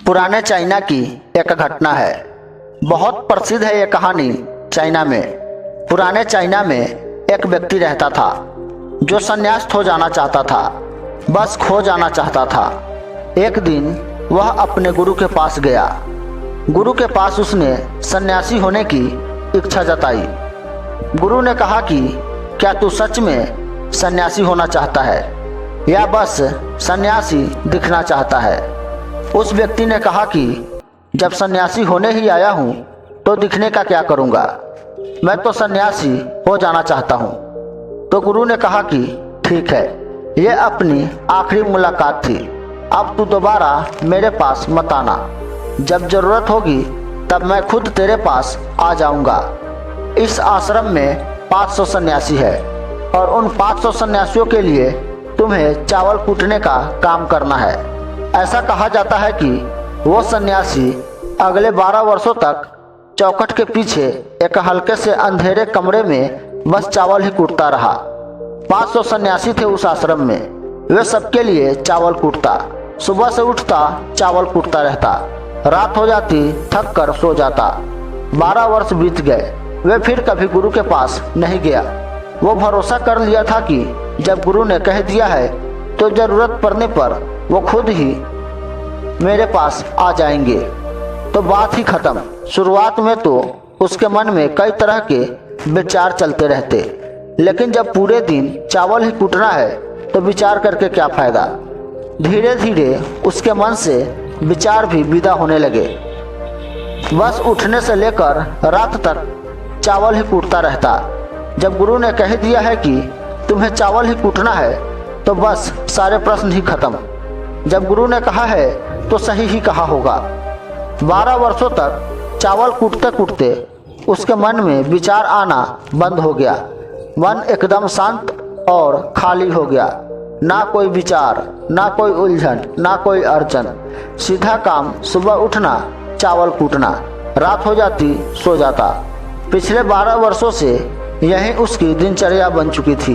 पुराने चाइना की एक घटना है। बहुत प्रसिद्ध है ये कहानी चाइना में। पुराने चाइना में एक व्यक्ति रहता था जो संन्यास हो जाना चाहता था, बस खो जाना चाहता था। एक दिन वह अपने गुरु के पास गया। गुरु के पास उसने सन्यासी होने की इच्छा जताई। गुरु ने कहा कि क्या तू सच में सन्यासी होना चाहता है या बस सन्यासी दिखना चाहता है। उस व्यक्ति ने कहा कि जब सन्यासी होने ही आया हूँ तो दिखने का क्या करूँगा, मैं तो सन्यासी हो जाना चाहता हूँ। तो गुरु ने कहा कि ठीक है, ये अपनी आखिरी मुलाकात थी, अब तू दोबारा मेरे पास मत आना। जब ज़रूरत होगी तब मैं खुद तेरे पास आ जाऊँगा। इस आश्रम में 500 सन्यासी है और उन 500 सन्यासियों के लिए तुम्हें चावल कूटने का काम करना है। ऐसा कहा जाता है कि वो सन्यासी अगले 12 वर्षों तक चौखट के पीछे एक हल्के से अंधेरे कमरे में बस चावल ही कूटता रहा। 500 सन्यासी थे उस आश्रम में। वे सबके लिए चावल कूटता, सुबह से उठता चावल कूटता रहता, रात हो जाती थक कर सो जाता। 12 वर्ष बीत गए, वे फिर कभी गुरु के पास नहीं गया। वो भरोसा कर लिया था कि जब गुरु ने कह दिया है तो ज़रूरत पड़ने पर वो खुद ही मेरे पास आ जाएंगे। तो बात ही खत्म। शुरुआत में तो उसके मन में कई तरह के विचार चलते रहते, लेकिन जब पूरे दिन चावल ही कूटना है तो विचार करके क्या फ़ायदा। धीरे धीरे उसके मन से विचार भी विदा होने लगे। बस उठने से लेकर रात तक चावल ही कूटता रहता। जब गुरु ने कह दिया है कि तुम्हें चावल ही कूटना है तो बस सारे प्रश्न ही खत्म। जब गुरु ने कहा है तो सही ही कहा होगा। 12 वर्षों तक चावल कूटते कूटते उसके मन में विचार आना बंद हो गया। मन एकदम शांत और खाली हो गया। ना कोई विचार, ना कोई उलझन, ना कोई अड़चन। सीधा काम, सुबह उठना चावल कूटना, रात हो जाती सो जाता। पिछले 12 वर्षों से यही उसकी दिनचर्या बन चुकी थी।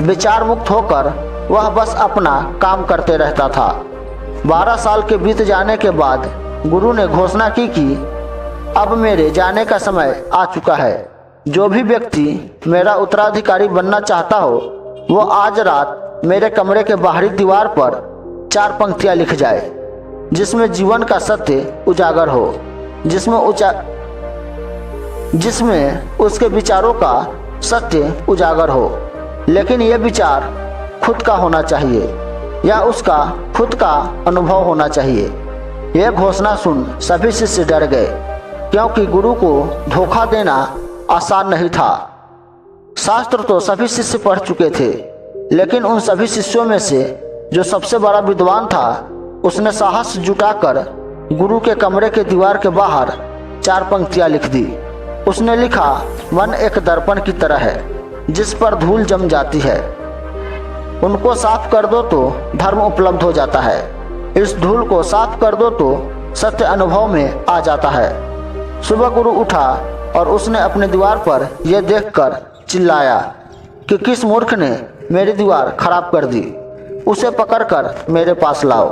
विचार मुक्त होकर वह बस अपना काम करते रहता था। 12 साल के बीत जाने के बाद गुरु ने घोषणा की कि अब मेरे जाने का समय आ चुका है। जो भी व्यक्ति मेरा उत्तराधिकारी बनना चाहता हो वो आज रात मेरे कमरे के बाहरी दीवार पर 4 पंक्तियां लिख जाए, जिसमें जीवन का सत्य उजागर हो, जिसमें उसके विचारों का सत्य उजागर हो। लेकिन ये विचार खुद का होना चाहिए या उसका खुद का अनुभव होना चाहिए। यह घोषणा सुन सभी शिष्य डर गए, क्योंकि गुरु को धोखा देना आसान नहीं था। शास्त्र तो सभी शिष्य पढ़ चुके थे, लेकिन उन सभी शिष्यों में से जो सबसे बड़ा विद्वान था उसने साहस जुटाकर गुरु के कमरे के दीवार के बाहर 4 पंक्तियां लिख दी। उसने लिखा, मन एक दर्पण की तरह है जिस पर धूल जम जाती है, उनको साफ कर दो तो धर्म उपलब्ध हो जाता है, इस धूल को साफ कर दो तो सत्य अनुभव में आ जाता है। सुबह गुरु उठा और उसने अपने दीवार पर यह देखकर चिल्लाया कि किस मूर्ख ने मेरी दीवार खराब कर दी, उसे पकड़कर मेरे पास लाओ।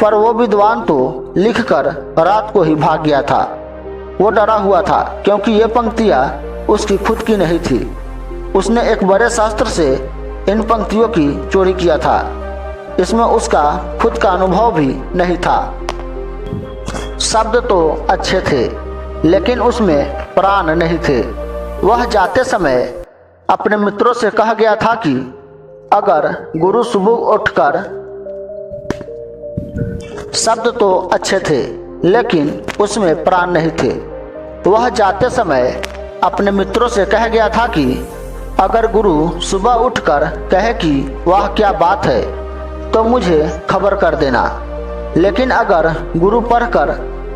पर वो विद्वान तो लिखकर रात को ही भाग गया था। वो डरा हुआ था क्योंकि ये पंक्तियाँ उसकी खुद की नहीं थी। उसने एक बड़े शास्त्र से इन पंक्तियों की चोरी किया था। इसमें उसका खुद का अनुभव भी नहीं था। शब्द तो अच्छे थे लेकिन उसमें प्राण नहीं थे। वह जाते समय अपने मित्रों से कह गया था कि अगर गुरु सुबह उठकर, शब्द तो अच्छे थे लेकिन उसमें प्राण नहीं थे। वह जाते समय अपने मित्रों से कह गया था कि अगर गुरु सुबह उठकर कहे कि वाह क्या बात है तो मुझे खबर कर देना, लेकिन अगर गुरु पढ़कर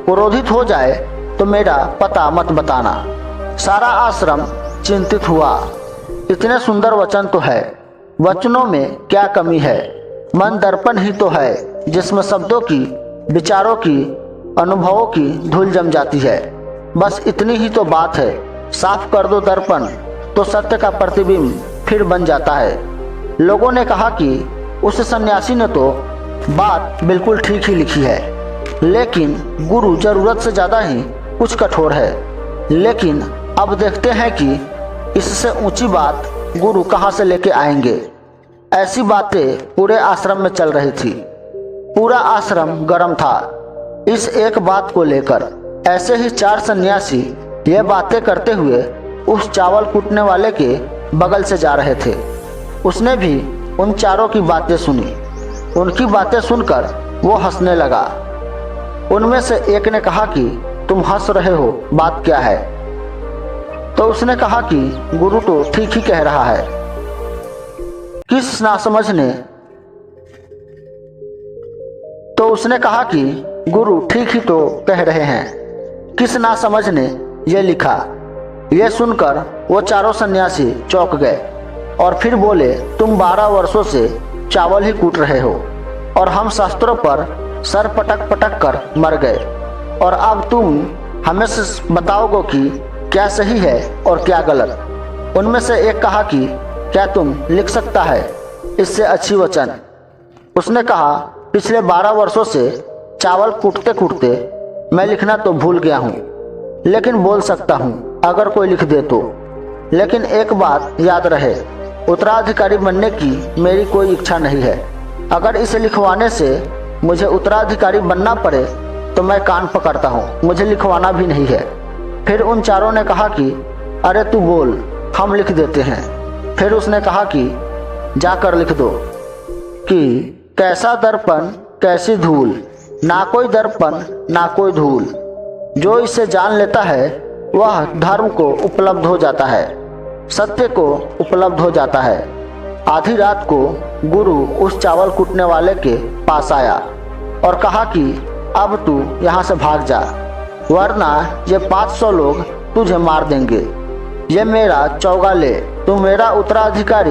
क्रोधित हो जाए तो मेरा पता मत बताना। सारा आश्रम चिंतित हुआ। इतने सुंदर वचन तो है, वचनों में क्या कमी है। मन दर्पण ही तो है जिसमें शब्दों की, विचारों की, अनुभवों की धूल जम जाती है। बस इतनी ही तो बात है। साफ कर दो दर्पण तो सत्य का प्रतिबिंब फिर बन जाता है। लोगों ने कहा कि उस सन्यासी ने तो बात बिल्कुल ठीक ही लिखी है, लेकिन गुरु जरूरत से ज़्यादा ही कुछ कठोर है। लेकिन अब देखते हैं कि इससे ऊंची बात गुरु कहाँ से लेके आएंगे। ऐसी बातें पूरे आश्रम में चल रही थी। पूरा आश्रम गर्म था इस एक बात को लेकर। ऐसे ही 4 सन्यासी ये बातें करते हुए उस चावल कूटने वाले के बगल से जा रहे थे। उसने भी उन चारों की बातें सुनी। उनकी बातें सुनकर वो हंसने लगा। उनमें से एक ने कहा कि तुम हंस रहे हो, बात क्या है? तो उसने कहा कि गुरु तो ठीक ही कह रहा है। किस नासमझ ने तो उसने कहा कि गुरु ठीक ही तो कह रहे हैं। किस नासमझ ने यह लिखा। यह सुनकर वो चारों सन्यासी चौंक गए और फिर बोले, तुम 12 वर्षों से चावल ही कूट रहे हो और हम शास्त्रों पर सर पटक पटक कर मर गए, और अब तुम हमें से बताओगे कि क्या सही है और क्या गलत। उनमें से एक कहा कि क्या तुम लिख सकता है इससे अच्छी वचन? उसने कहा, पिछले 12 वर्षों से चावल कूटते कूटते मैं लिखना तो भूल गया हूँ, लेकिन बोल सकता हूँ अगर कोई लिख दे तो। लेकिन एक बात याद रहे, उत्तराधिकारी बनने की मेरी कोई इच्छा नहीं है। अगर इसे लिखवाने से मुझे उत्तराधिकारी बनना पड़े तो मैं कान पकड़ता हूँ, मुझे लिखवाना भी नहीं है। फिर उन चारों ने कहा कि अरे तू बोल, हम लिख देते हैं। फिर उसने कहा कि जाकर लिख दो कि कैसा दर्पण कैसी धूल, ना कोई दर्पण ना कोई धूल, जो इसे जान लेता है वह धर्म को उपलब्ध हो जाता है, सत्य को उपलब्ध हो जाता है। आधी रात को गुरु उस चावल कूटने वाले के पास आया और कहा कि अब तू यहाँ से भाग जा, वरना ये 500 लोग तुझे मार देंगे। ये मेरा चौगा ले, तू मेरा उत्तराधिकारी